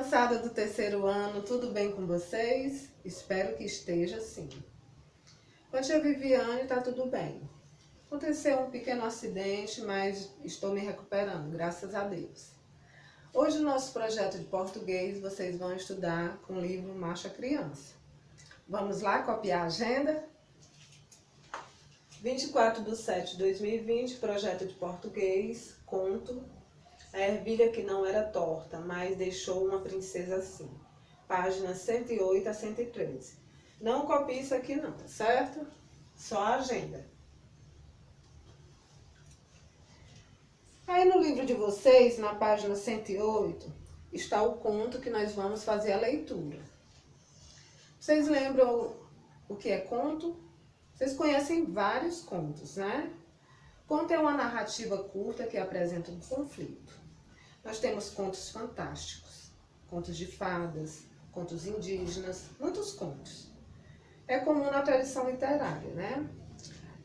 Criançada do terceiro ano, tudo bem com vocês? Espero que esteja sim. Com a tia Viviane tá tudo bem. Aconteceu um pequeno acidente, mas estou me recuperando, graças a Deus. Hoje no nosso projeto de português, vocês vão estudar com o livro Marcha Criança. Vamos lá copiar a agenda? 24/7/2020, projeto de português, conto. A ervilha que não era torta, mas deixou uma princesa assim. Páginas 108 a 113. Não copie isso aqui não, tá certo? Só a agenda. Aí no livro de vocês, na página 108, está o conto que nós vamos fazer a leitura. Vocês lembram o que é conto? Vocês conhecem vários contos, né? Conto é uma narrativa curta que apresenta um conflito. Nós temos contos fantásticos, contos de fadas, contos indígenas, muitos contos. É comum na tradição literária, né?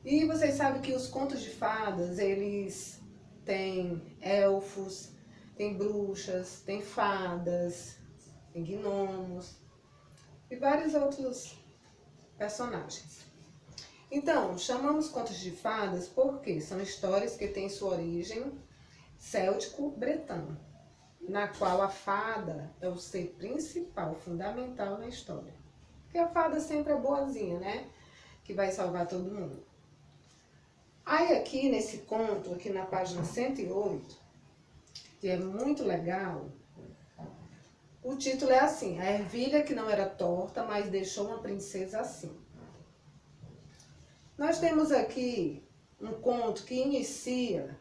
E vocês sabem que os contos de fadas, eles têm elfos, têm bruxas, têm fadas, têm gnomos e vários outros personagens. Então, chamamos contos de fadas porque são histórias que têm sua origem céltico-bretão, na qual a fada é o ser principal, fundamental na história. Porque a fada sempre é boazinha, né? Que vai salvar todo mundo. Aí aqui nesse conto, aqui na página 108, que é muito legal, o título é assim: A ervilha que não era torta, mas deixou uma princesa assim. Nós temos aqui um conto que inicia: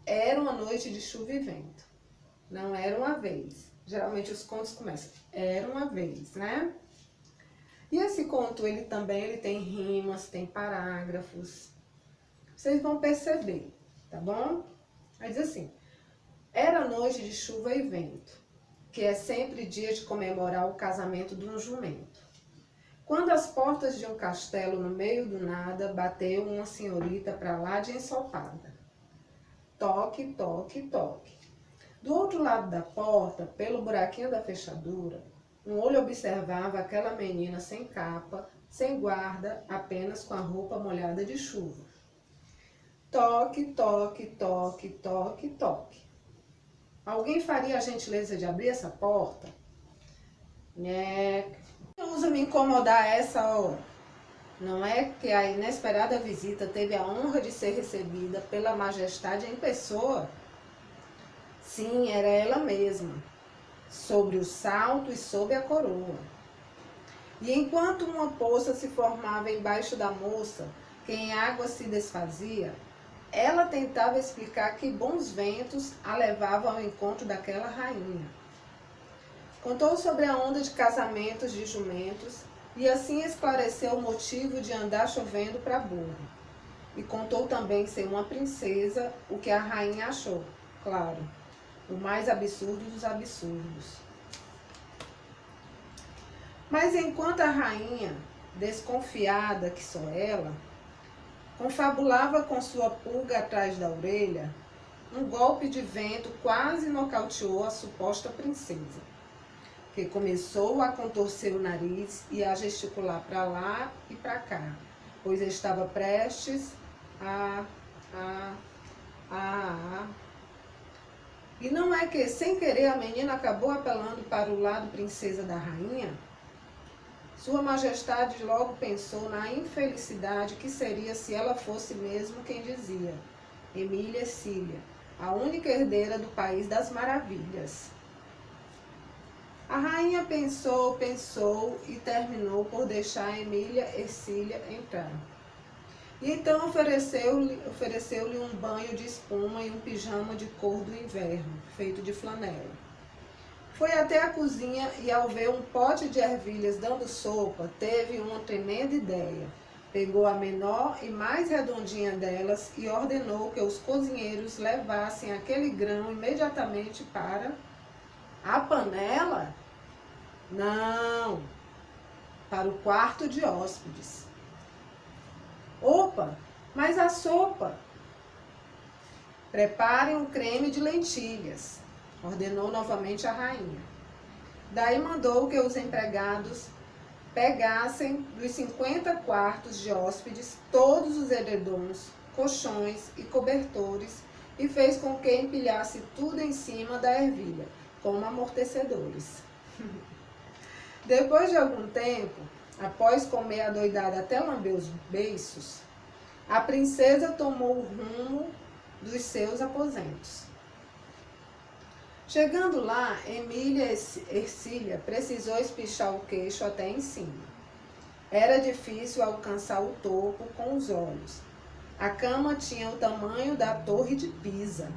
era uma noite de chuva e vento. Não era uma vez. Geralmente os contos começam: era uma vez, né? E esse conto, ele tem rimas, tem parágrafos. Vocês vão perceber, tá bom? Aí diz assim: era noite de chuva e vento, que é sempre dia de comemorar o casamento de um jumento. Quando as portas de um castelo no meio do nada, bateu uma senhorita pra lá de ensopada. Toque, toque, toque. Do outro lado da porta, pelo buraquinho da fechadura, um olho observava aquela menina sem capa, sem guarda, apenas com a roupa molhada de chuva. Toque, toque, toque, toque, toque. Alguém faria a gentileza de abrir essa porta? Não usa me incomodar a essa hora. Não é que a inesperada visita teve a honra de ser recebida pela majestade em pessoa? Sim, era ela mesma, sobre o salto e sob a coroa. E enquanto uma poça se formava embaixo da moça, que em água se desfazia, ela tentava explicar que bons ventos a levavam ao encontro daquela rainha. Contou sobre a onda de casamentos de jumentos e assim esclareceu o motivo de andar chovendo para burro. E contou também ser uma princesa, o que a rainha achou, claro, o mais absurdo dos absurdos. Mas enquanto a rainha, desconfiada que só ela, confabulava com sua pulga atrás da orelha, um golpe de vento quase nocauteou a suposta princesa, que começou a contorcer o nariz e a gesticular para lá e para cá, pois estava prestes a. E não é que, sem querer, a menina acabou apelando para o lado princesa da rainha? Sua Majestade logo pensou na infelicidade que seria se ela fosse mesmo quem dizia, Emília Ercília, a única herdeira do País das Maravilhas. A rainha pensou, pensou e terminou por deixar Emília Ercília entrar. E então ofereceu-lhe um banho de espuma e um pijama de cor do inverno, feito de flanela. Foi até a cozinha e, ao ver um pote de ervilhas dando sopa, teve uma tremenda ideia. Pegou a menor e mais redondinha delas e ordenou que os cozinheiros levassem aquele grão imediatamente para a panela? Não, para o quarto de hóspedes. Opa, mas a sopa? Preparem um creme de lentilhas, ordenou novamente a rainha. Daí mandou que os empregados pegassem dos 50 quartos de hóspedes todos os edredons, colchões e cobertores e fez com que empilhasse tudo em cima da ervilha, como amortecedores. Depois de algum tempo, após comer adoidada até lamber os beiços, a princesa tomou o rumo dos seus aposentos. Chegando lá, Emília Ercília precisou espichar o queixo até em cima. Era difícil alcançar o topo com os olhos. A cama tinha o tamanho da Torre de Pisa.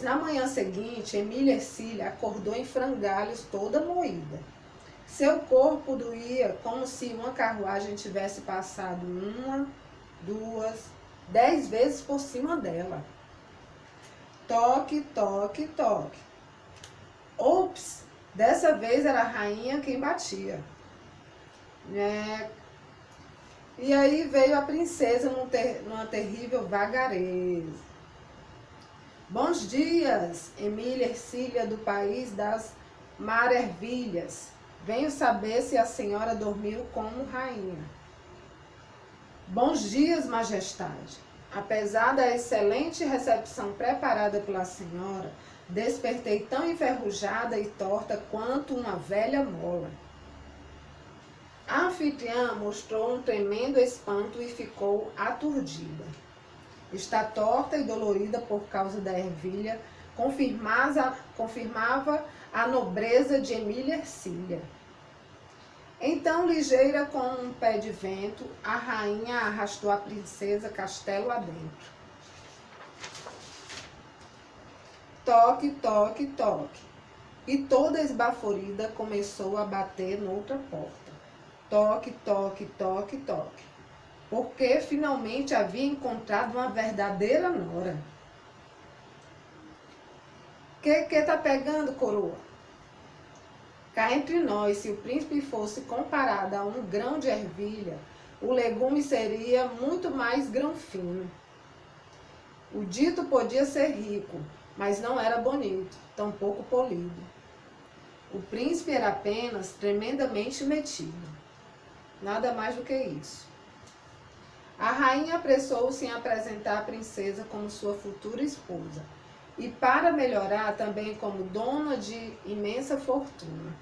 Na manhã seguinte, Emília Ercília acordou em frangalhos toda moída. Seu corpo doía como se uma carruagem tivesse passado 1, 2, 10 vezes por cima dela. Toque, toque, toque. Ops! Dessa vez era a rainha quem batia. E aí veio a princesa numa terrível vagareza. Bons dias, Emília Ercília do país das Maravilhas. Venho saber se a senhora dormiu como rainha. Bons dias, majestade. Apesar da excelente recepção preparada pela senhora, despertei tão enferrujada e torta quanto uma velha mola. A anfitriã mostrou um tremendo espanto e ficou aturdida. Está torta e dolorida por causa da ervilha, confirmava a nobreza de Emília Ercília. Então, ligeira como um pé de vento, a rainha arrastou a princesa castelo adentro. Toque, toque, toque. E toda esbaforida começou a bater noutra porta. Toque, toque, toque, toque. Porque finalmente havia encontrado uma verdadeira nora. Que tá pegando, coroa? Cá entre nós, se o príncipe fosse comparado a um grão de ervilha, o legume seria muito mais grão fino. O dito podia ser rico, mas não era bonito, tampouco polido. O príncipe era apenas tremendamente metido. Nada mais do que isso. A rainha apressou-se em apresentar a princesa como sua futura esposa e, para melhorar, também como dona de imensa fortuna.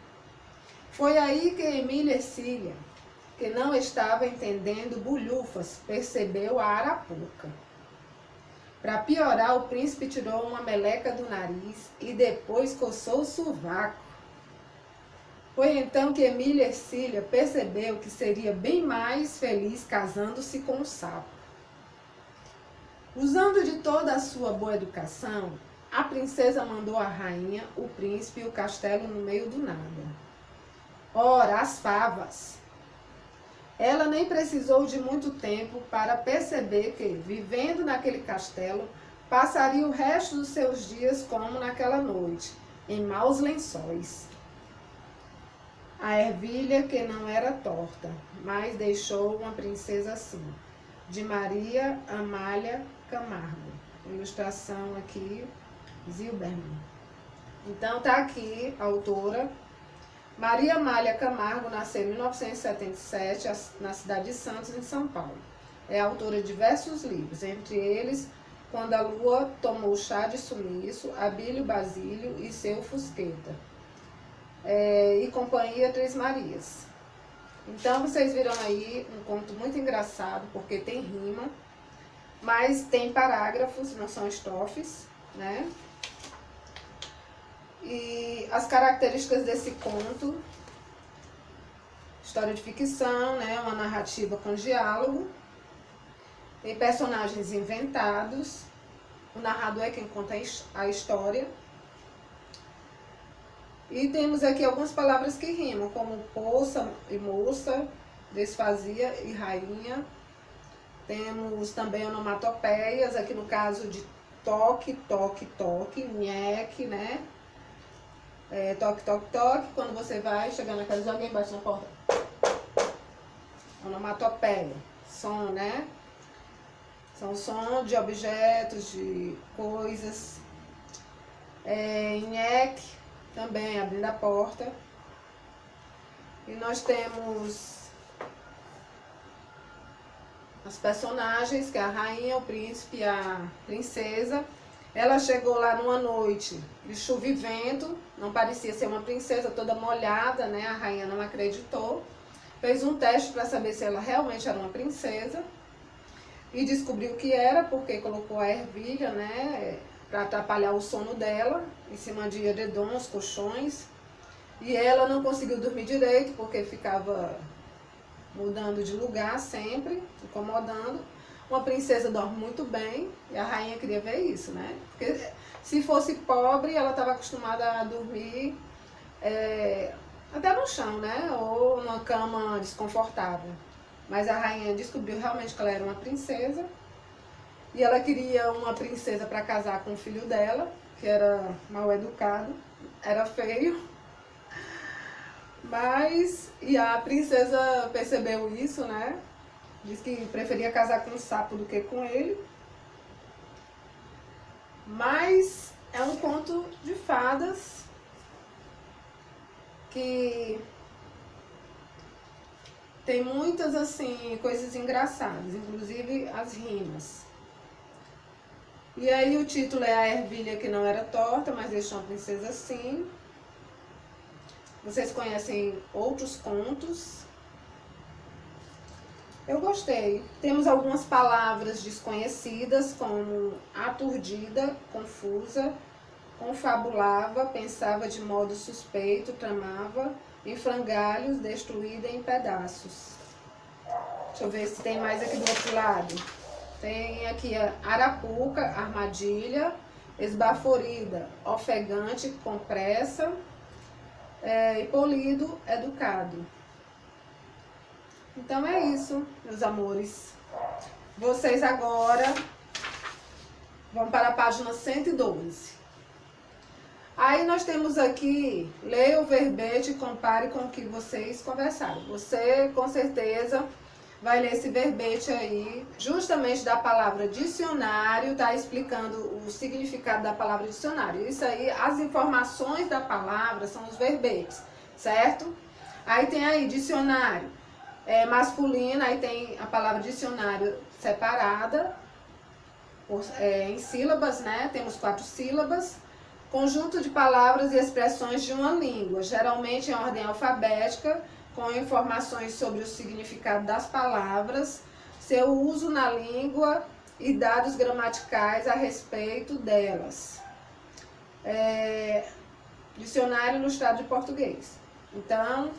Foi aí que Emília Ercília, que não estava entendendo bulhufas, percebeu a arapuca. Para piorar, o príncipe tirou uma meleca do nariz e depois coçou o sovaco. Foi então que Emília Ercília percebeu que seria bem mais feliz casando-se com um sapo. Usando de toda a sua boa educação, a princesa mandou à rainha, o príncipe e o castelo no meio do nada. Ora, as favas! Ela nem precisou de muito tempo para perceber que, vivendo naquele castelo, passaria o resto dos seus dias como naquela noite, em maus lençóis. A ervilha que não era torta, mas deixou uma princesa assim, de Maria Amália Camargo. Ilustração aqui, Zilberman. Então tá aqui a autora. Maria Amália Camargo nasceu em 1977 na cidade de Santos, em São Paulo. É autora de diversos livros, entre eles Quando a Lua Tomou Chá de Sumiço, Abílio Basílio e Seu Fusqueta. E Companhia Três Marias. Então vocês viram aí um conto muito engraçado, porque tem rima, mas tem parágrafos, não são estrofes, né? E as características desse conto: história de ficção, né? Uma narrativa com diálogo, tem personagens inventados, o narrador é quem conta a história. E temos aqui algumas palavras que rimam, como poça e moça, desfazia e rainha. Temos também onomatopeias, aqui no caso de toque, toque, toque, nheque, né? Toque, toque, toque, quando você vai chegar na casa de alguém, bate na porta. Onomatopeia, som, né? São som de objetos, de coisas. Nheque, também abrindo a porta. E nós temos as personagens, que é a rainha, o príncipe e a princesa. Ela chegou lá numa noite de chuva e vento, não parecia ser uma princesa, toda molhada, né? A rainha não acreditou. Fez um teste para saber se ela realmente era uma princesa. E descobriu que era, porque colocou a ervilha, né? Para atrapalhar o sono dela, em cima de edredons, colchões. E ela não conseguiu dormir direito, porque ficava mudando de lugar sempre, incomodando. Uma princesa dorme muito bem, e a rainha queria ver isso, né? Porque se fosse pobre, ela estava acostumada a dormir até no chão, né? Ou numa cama desconfortável. Mas a rainha descobriu realmente que ela era uma princesa, e ela queria uma princesa para casar com o filho dela, que era mal educado, era feio. E a princesa percebeu isso, né? Disse que preferia casar com um sapo do que com ele. Mas é um conto de fadas que tem muitas, assim, coisas engraçadas, inclusive as rimas. E aí o título é A Ervilha que Não Era Torta, mas deixou a princesa assim. Vocês conhecem outros contos? Eu gostei. Temos algumas palavras desconhecidas, como aturdida, confusa, confabulava, pensava de modo suspeito, tramava, em frangalhos, destruída em pedaços. Deixa eu ver se tem mais aqui do outro lado. Tem aqui a arapuca, armadilha, esbaforida, ofegante, com pressa, e polido, educado. Então é isso, meus amores. Vocês agora vão para a página 112. Aí nós temos aqui, leia o verbete e compare com o que vocês conversaram. Você, com certeza, vai ler esse verbete aí, justamente da palavra dicionário, tá explicando o significado da palavra dicionário. Isso aí, as informações da palavra são os verbetes, certo? Aí tem aí dicionário masculino, aí tem a palavra dicionário separada, em sílabas, né? Temos 4 sílabas. Conjunto de palavras e expressões de uma língua, geralmente em ordem alfabética, com informações sobre o significado das palavras, seu uso na língua e dados gramaticais a respeito delas. Dicionário Ilustrado de Português. Então,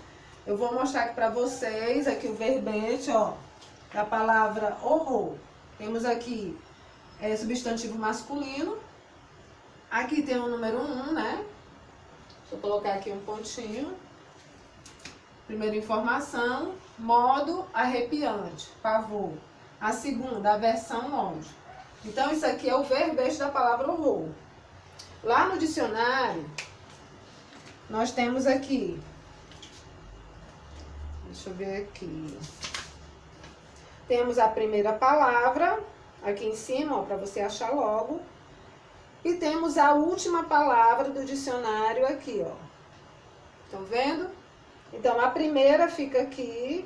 eu vou mostrar aqui para vocês aqui o verbete, ó, da palavra horror. Temos aqui substantivo masculino. Aqui tem o número 1, né? Deixa eu colocar aqui um pontinho. Primeira informação, modo arrepiante, pavor. A segunda, aversão, ódio. Então, isso aqui é o verbete da palavra horror. Lá no dicionário, nós temos aqui, deixa eu ver aqui. Temos a primeira palavra, aqui em cima, para você achar logo. E temos a última palavra do dicionário aqui, ó. Estão vendo? Então, a primeira fica aqui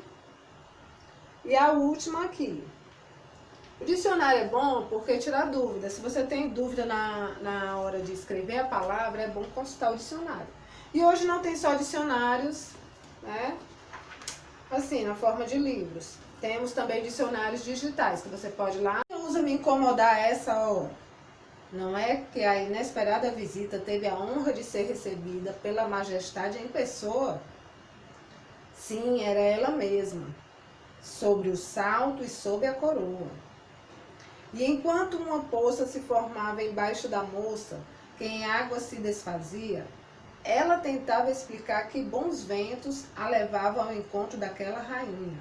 e a última aqui. O dicionário é bom porque tira dúvida. Se você tem dúvida na hora de escrever a palavra, é bom consultar o dicionário. E hoje não tem só dicionários, né? Assim, na forma de livros. Temos também dicionários digitais, que você pode ir lá. Usa me incomodar a essa hora. Não é que a inesperada visita teve a honra de ser recebida pela majestade em pessoa? Sim, era ela mesma, sobre o salto e sob a coroa. E enquanto uma poça se formava embaixo da moça, que em água se desfazia, ela tentava explicar que bons ventos a levavam ao encontro daquela rainha.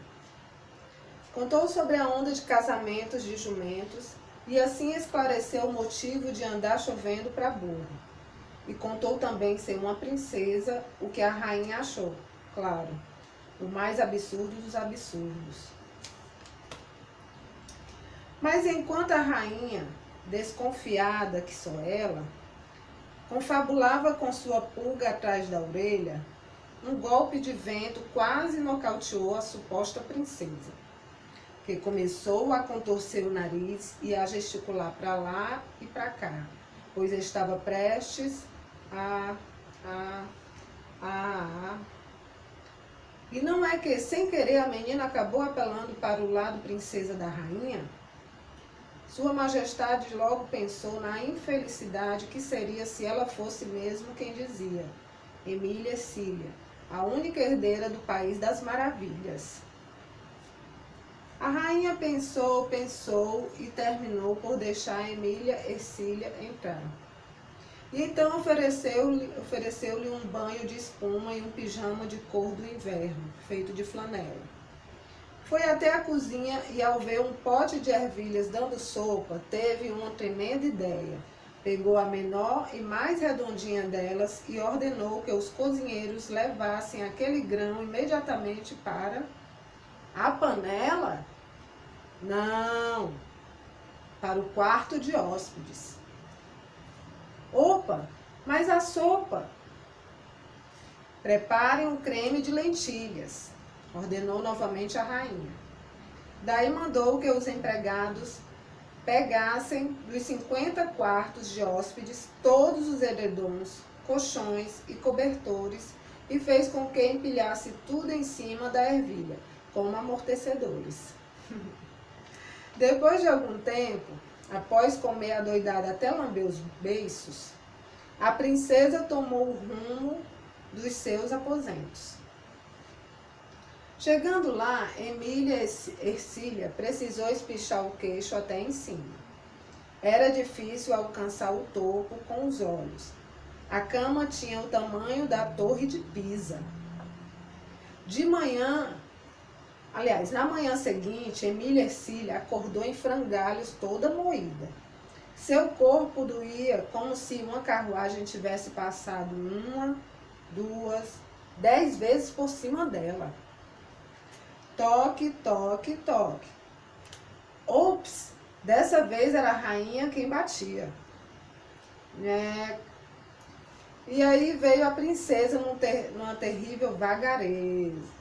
Contou sobre a onda de casamentos de jumentos, e assim esclareceu o motivo de andar chovendo para burro. E contou também ser uma princesa, o que a rainha achou, claro, o mais absurdo dos absurdos. Mas enquanto a rainha, desconfiada que só ela, confabulava com sua pulga atrás da orelha, um golpe de vento quase nocauteou a suposta princesa, que começou a contorcer o nariz e a gesticular para lá e para cá, pois estava prestes a. E não é que, sem querer, a menina acabou apelando para o lado princesa da rainha? Sua Majestade logo pensou na infelicidade que seria se ela fosse mesmo quem dizia, Emília Ercília, a única herdeira do País das Maravilhas. A rainha pensou e terminou por deixar Emília Ercília entrar. E então ofereceu-lhe um banho de espuma e um pijama de cor do inverno, feito de flanela. Foi até a cozinha e, ao ver um pote de ervilhas dando sopa, teve uma tremenda ideia. Pegou a menor e mais redondinha delas e ordenou que os cozinheiros levassem aquele grão imediatamente para a panela? Não, para o quarto de hóspedes. Opa, mas a sopa? Preparem um creme de lentilhas, ordenou novamente a rainha. Daí mandou que os empregados pegassem dos 50 quartos de hóspedes todos os edredons, colchões e cobertores e fez com que empilhasse tudo em cima da ervilha, como amortecedores. Depois de algum tempo, após comer adoidada até lamber os beiços, a princesa tomou o rumo dos seus aposentos. Chegando lá, Emília Ercília precisou espichar o queixo até em cima. Era difícil alcançar o topo com os olhos. A cama tinha o tamanho da Torre de Pisa. Na manhã seguinte, Emília Ercília acordou em frangalhos toda moída. Seu corpo doía como se uma carruagem tivesse passado 1, 2, 10 vezes por cima dela. Toque, toque, toque. Ops! Dessa vez era a rainha quem batia. E aí veio a princesa numa terrível vagareza.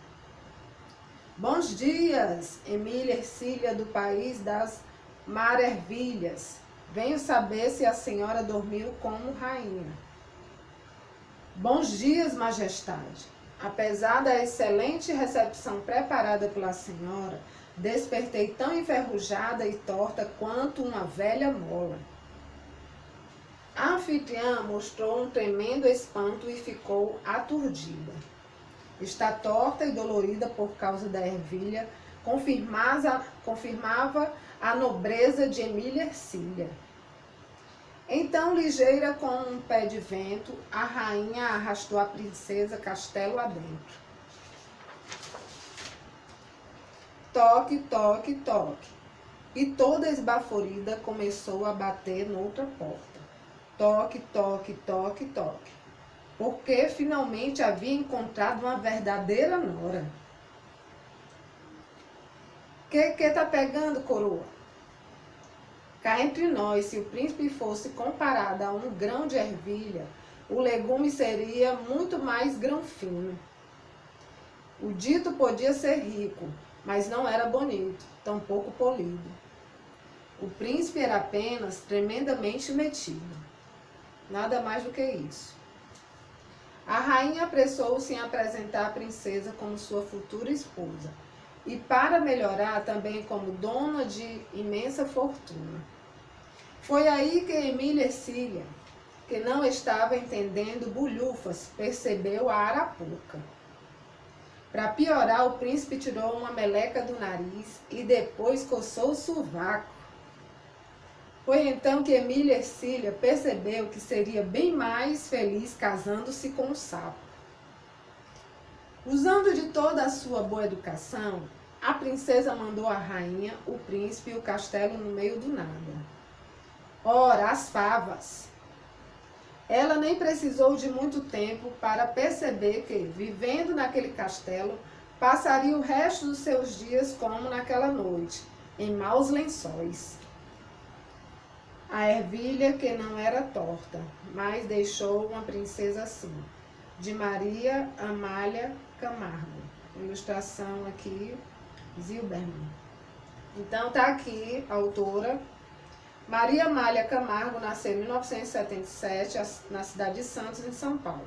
Bons dias, Emília Ercília do País das Maravilhas. Venho saber se a senhora dormiu como rainha. Bons dias, Majestade. Apesar da excelente recepção preparada pela senhora, despertei tão enferrujada e torta quanto uma velha mola. A anfitriã mostrou um tremendo espanto e ficou aturdida. Está torta e dolorida por causa da ervilha, confirmava a nobreza de Emília Ercília. Então, ligeira como um pé de vento, a rainha arrastou a princesa castelo adentro. Toque, toque, toque. E toda esbaforida começou a bater noutra porta. Toque, toque, toque, toque. Porque finalmente havia encontrado uma verdadeira nora. Que tá pegando, coroa? Cá entre nós, se o príncipe fosse comparado a um grão de ervilha, o legume seria muito mais grão fino. O dito podia ser rico, mas não era bonito, tampouco polido. O príncipe era apenas tremendamente metido. Nada mais do que isso. A rainha apressou-se em apresentar a princesa como sua futura esposa e, para melhorar, também como dona de imensa fortuna. Foi aí que Emília Ercília, que não estava entendendo bulhufas, percebeu a arapuca. Para piorar, o príncipe tirou uma meleca do nariz e depois coçou o sovaco. Foi então que Emília Ercília percebeu que seria bem mais feliz casando-se com o sapo. Usando de toda a sua boa educação, a princesa mandou à rainha, o príncipe e o castelo no meio do nada. Ora, as favas! Ela nem precisou de muito tempo para perceber que, vivendo naquele castelo, passaria o resto dos seus dias como naquela noite, em maus lençóis. A ervilha que não era torta, mas deixou uma princesa assim. De Maria Amália Camargo. Ilustração aqui, Zilberman. Então tá aqui a autora. Maria Amália Camargo nasceu em 1977 na cidade de Santos, em São Paulo.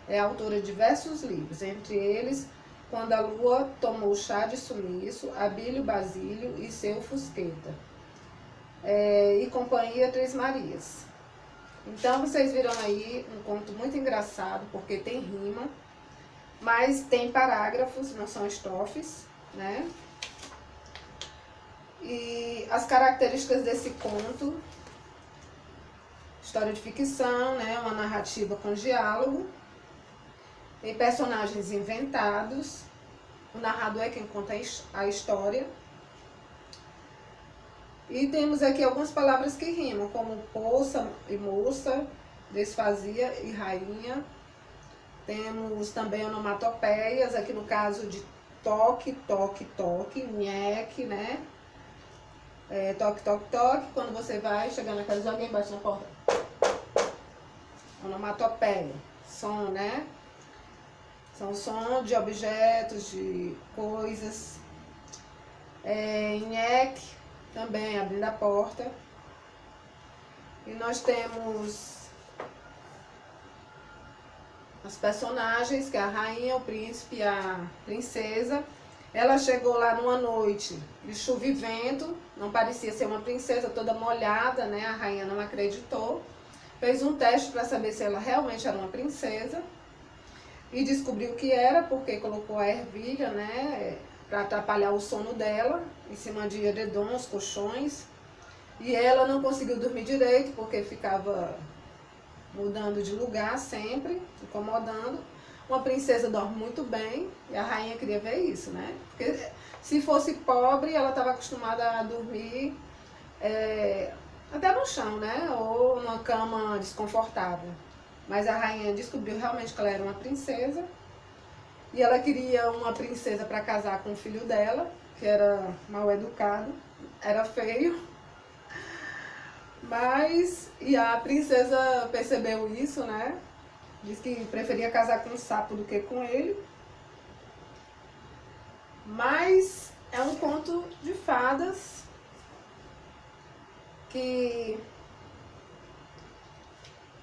É autora de diversos livros, entre eles Quando a Lua Tomou Chá de Sumiço, Abílio Basílio e Seu Fusqueta. E Companhia Três Marias. Então vocês viram aí um conto muito engraçado, porque tem rima, mas tem parágrafos, não são estrofes, né? E as características desse conto: história de ficção, né? Uma narrativa com diálogo, tem personagens inventados, o narrador é quem conta a história. E temos aqui algumas palavras que rimam, como poça e moça, desfazia e rainha. Temos também onomatopeias, aqui no caso de toque, toque, toque, nheque, né? Toque, toque, toque, quando você vai chegar na casa de alguém, bate na porta. Onomatopeia, som, né? São som de objetos, de coisas. Nheque, também abrindo a porta. E nós temos as personagens, que é a rainha, o príncipe e a princesa. Ela chegou lá numa noite de chuva e vento, não parecia ser uma princesa, toda molhada, né? A rainha não acreditou. Fez um teste para saber se ela realmente era uma princesa. E descobriu que era, porque colocou a ervilha, né? Para atrapalhar o sono dela, em cima de edredons, colchões. E ela não conseguiu dormir direito, porque ficava mudando de lugar sempre, incomodando. Uma princesa dorme muito bem, e a rainha queria ver isso, né? Porque se fosse pobre, ela estava acostumada a dormir até no chão, né? Ou numa cama desconfortável. Mas a rainha descobriu realmente que ela era uma princesa. E ela queria uma princesa para casar com o filho dela, que era mal educado, era feio. E a princesa percebeu isso, né? Diz que preferia casar com um sapo do que com ele. Mas é um conto de fadas que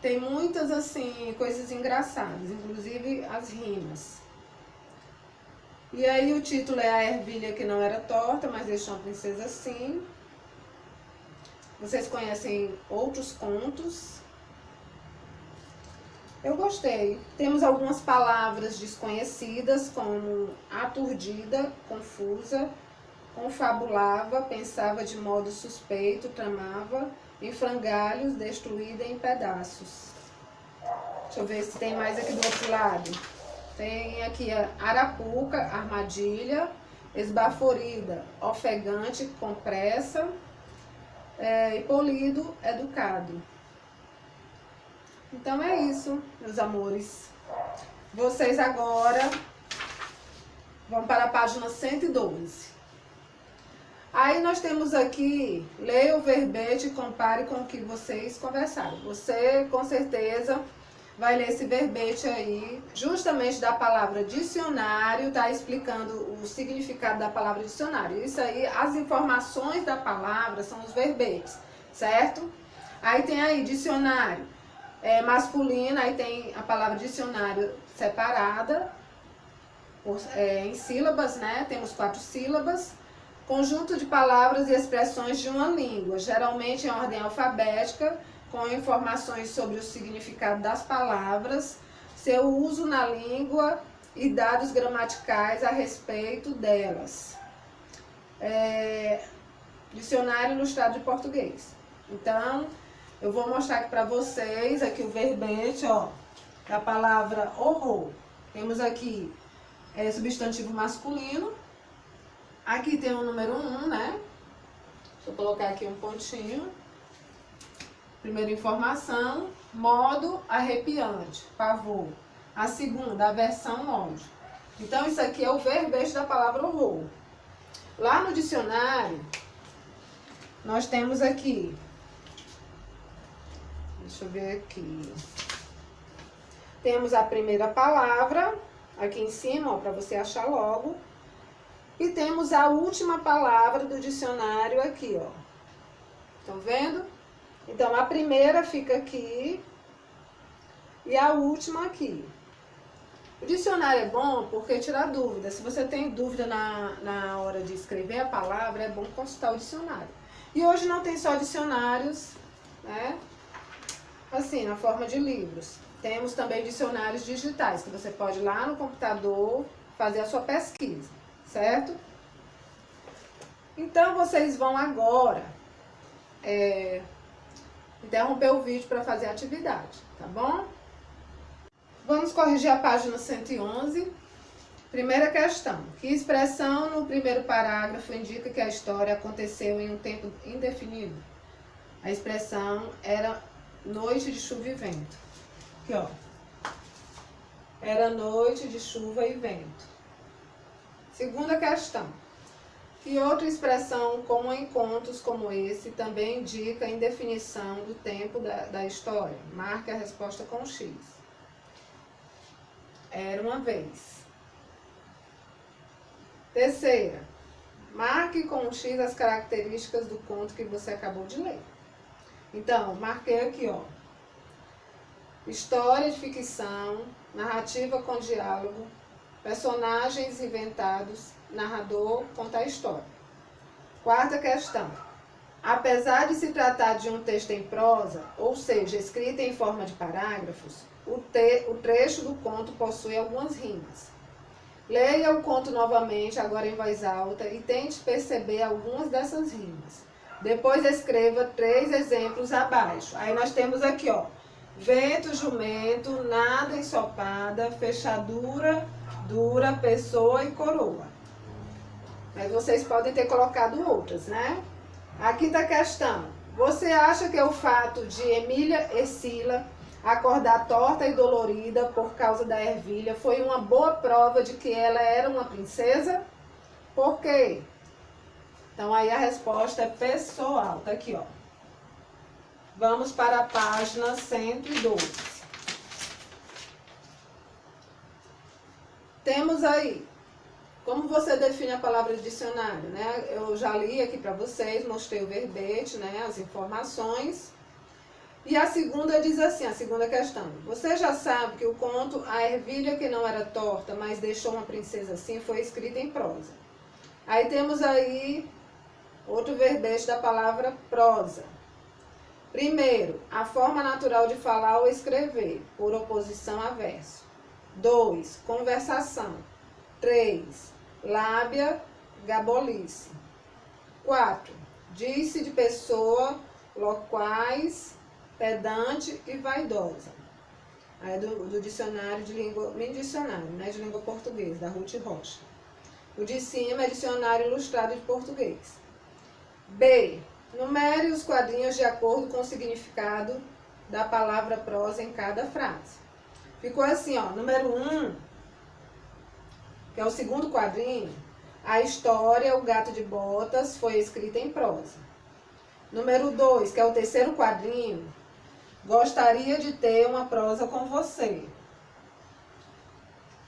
tem muitas, assim, coisas engraçadas, inclusive as rimas. E aí o título é A Ervilha que Não Era Torta, mas deixou a princesa assim. Vocês conhecem outros contos? Eu gostei. Temos algumas palavras desconhecidas, como aturdida, confusa, confabulava, pensava de modo suspeito, tramava, em frangalhos, destruída em pedaços. Deixa eu ver se tem mais aqui do outro lado. Tem aqui a arapuca, armadilha, esbaforida, ofegante, com pressa, e polido, educado. Então é isso, meus amores. Vocês agora vão para a página 112. Aí nós temos aqui, leia o verbete e compare com o que vocês conversaram. Você, com certeza, vai ler esse verbete aí, justamente da palavra dicionário, tá explicando o significado da palavra dicionário. Isso aí, as informações da palavra são os verbetes, certo? Aí tem aí dicionário masculino, aí tem a palavra dicionário separada, em sílabas, né? Temos 4 sílabas. Conjunto de palavras e expressões de uma língua, geralmente em ordem alfabética, com informações sobre o significado das palavras, seu uso na língua e dados gramaticais a respeito delas. Dicionário Ilustrado de Português. Então, eu vou mostrar aqui para vocês aqui o verbete, ó, da palavra horror. Temos aqui substantivo masculino. Aqui tem o número 1, né? Deixa eu colocar aqui um pontinho. Primeira informação, modo arrepiante, pavor. A segunda, aversão, ódio. Então, isso aqui é o verbete da palavra horror. Lá no dicionário, nós temos aqui Deixa eu ver aqui. Temos a primeira palavra aqui em cima, ó, para você achar logo. E temos a última palavra do dicionário aqui, ó. Estão vendo? Então, a primeira fica aqui e a última aqui. O dicionário é bom porque tira dúvida. Se você tem dúvida na hora de escrever a palavra, é bom consultar o dicionário. E hoje não tem só dicionários, né? Assim, na forma de livros. Temos também dicionários digitais, que você pode ir lá no computador fazer a sua pesquisa, certo? Então, vocês vão agora interromper o vídeo para fazer a atividade, tá bom? Vamos corrigir a página 111. Primeira questão. Que expressão no primeiro parágrafo indica que a história aconteceu em um tempo indefinido? A expressão era noite de chuva e vento. Aqui, ó. Era noite de chuva e vento. Segunda questão. Que outra expressão como em contos como esse também indica a indefinição do tempo da história? Marque a resposta com X. Era uma vez. Terceira. Marque com X as características do conto que você acabou de ler. Então, marquei aqui, ó. História de ficção, narrativa com diálogo, personagens inventados, narrador conta a história. Quarta questão. Apesar de se tratar de um texto em prosa, ou seja, escrito em forma de parágrafos, o trecho do conto possui algumas rimas. Leia o conto novamente, agora em voz alta, e tente perceber algumas dessas rimas. Depois escreva 3 exemplos abaixo. Aí nós temos aqui, ó. Vento, jumento, nada ensopada, fechadura, dura, pessoa e coroa. Mas vocês podem ter colocado outras, né? A quinta questão. Você acha que o fato de Emília Ercila acordar torta e dolorida por causa da ervilha foi uma boa prova de que ela era uma princesa? Por quê? Então aí a resposta é pessoal. Tá aqui, ó. Vamos para a página 112. Temos aí, como você define a palavra dicionário, né? Eu já li aqui para vocês, mostrei o verbete, né? As informações. E a segunda diz assim, a segunda questão. Você já sabe que o conto A Ervilha que não era torta, mas deixou uma princesa assim, foi escrito em prosa. Aí temos aí outro verbete da palavra prosa. Primeiro, a forma natural de falar ou escrever, por oposição a verso. 2, conversação. 3, lábia, gabolice. 4, disse de pessoa, loquaz, pedante e vaidosa. Aí do dicionário de língua, mini dicionário, né, de língua portuguesa, da Ruth Rocha. O de cima é dicionário ilustrado de português. B, numere os quadrinhos de acordo com o significado da palavra prosa em cada frase. Ficou assim, ó, número 1, que é o segundo quadrinho, a história, o gato de botas, foi escrita em prosa. Número 2, que é o terceiro quadrinho, gostaria de ter uma prosa com você.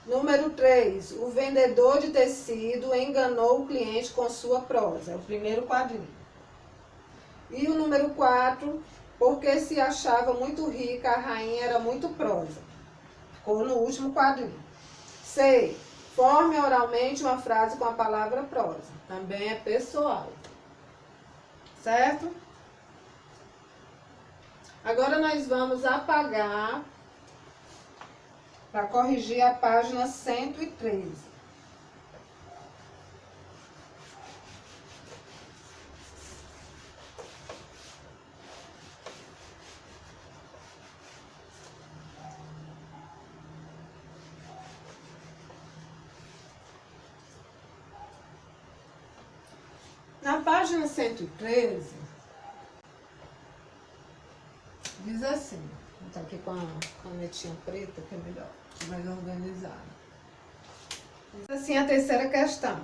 Número 3, o vendedor de tecido enganou o cliente com sua prosa, é o primeiro quadrinho. E o número 4, porque se achava muito rica, a rainha era muito prosa. Ficou no último quadrinho. C, forme oralmente uma frase com a palavra prosa. Também é pessoal. Certo? Agora nós vamos apagar para corrigir a página 113. Na página 113, diz assim, vou botar aqui com a canetinha preta, que é melhor, mais organizada. Diz assim a terceira questão.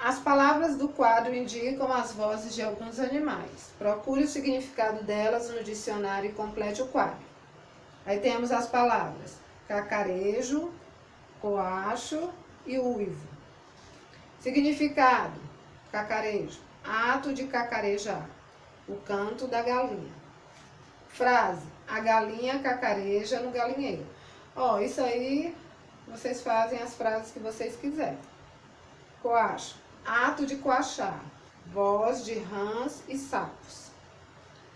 As palavras do quadro indicam as vozes de alguns animais. Procure o significado delas no dicionário e complete o quadro. Aí temos as palavras cacarejo, coacho e uivo. Significado: cacarejo, ato de cacarejar, o canto da galinha. Frase: a galinha cacareja no galinheiro. Ó, isso aí vocês fazem as frases que vocês quiserem. Coacho, ato de coachar, voz de rãs e sapos.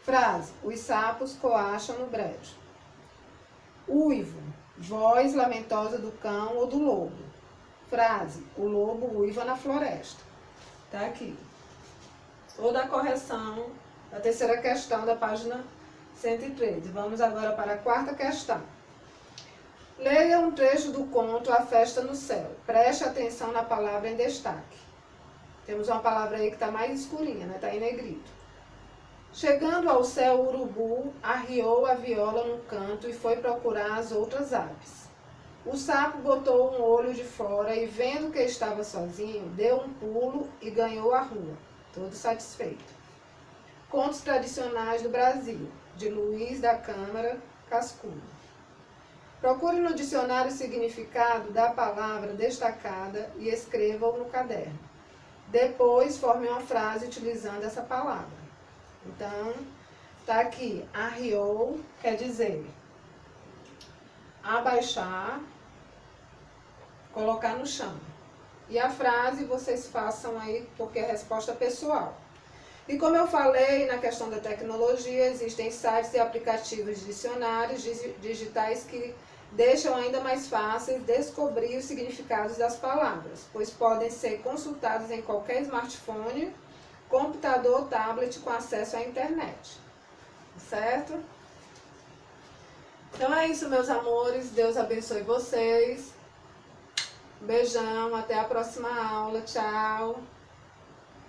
Frase: os sapos coacham no brejo. Uivo, voz lamentosa do cão ou do lobo. Frase: o lobo uiva na floresta. Tá aqui. Toda a correção da terceira questão da página 113. Vamos agora para a quarta questão. Leia um trecho do conto A Festa no Céu. Preste atenção na palavra em destaque. Temos uma palavra aí que está mais escurinha, né? Está em negrito. Chegando ao céu, o urubu arriou a viola no canto e foi procurar as outras aves. O sapo botou um olho de fora e, vendo que estava sozinho, deu um pulo e ganhou a rua, todo satisfeito. Contos tradicionais do Brasil, de Luiz da Câmara Cascudo. Procure no dicionário o significado da palavra destacada e escreva-o no caderno. Depois, forme uma frase utilizando essa palavra. Então, tá aqui, arriou, quer dizer abaixar, colocar no chão. E a frase vocês façam aí, porque é resposta pessoal. E como eu falei, na questão da tecnologia, existem sites e aplicativos de dicionários digitais que deixam ainda mais fácil descobrir os significados das palavras, pois podem ser consultados em qualquer smartphone, computador ou tablet com acesso à internet. Certo? Então é isso, meus amores. Deus abençoe vocês. Beijão, até a próxima aula. Tchau.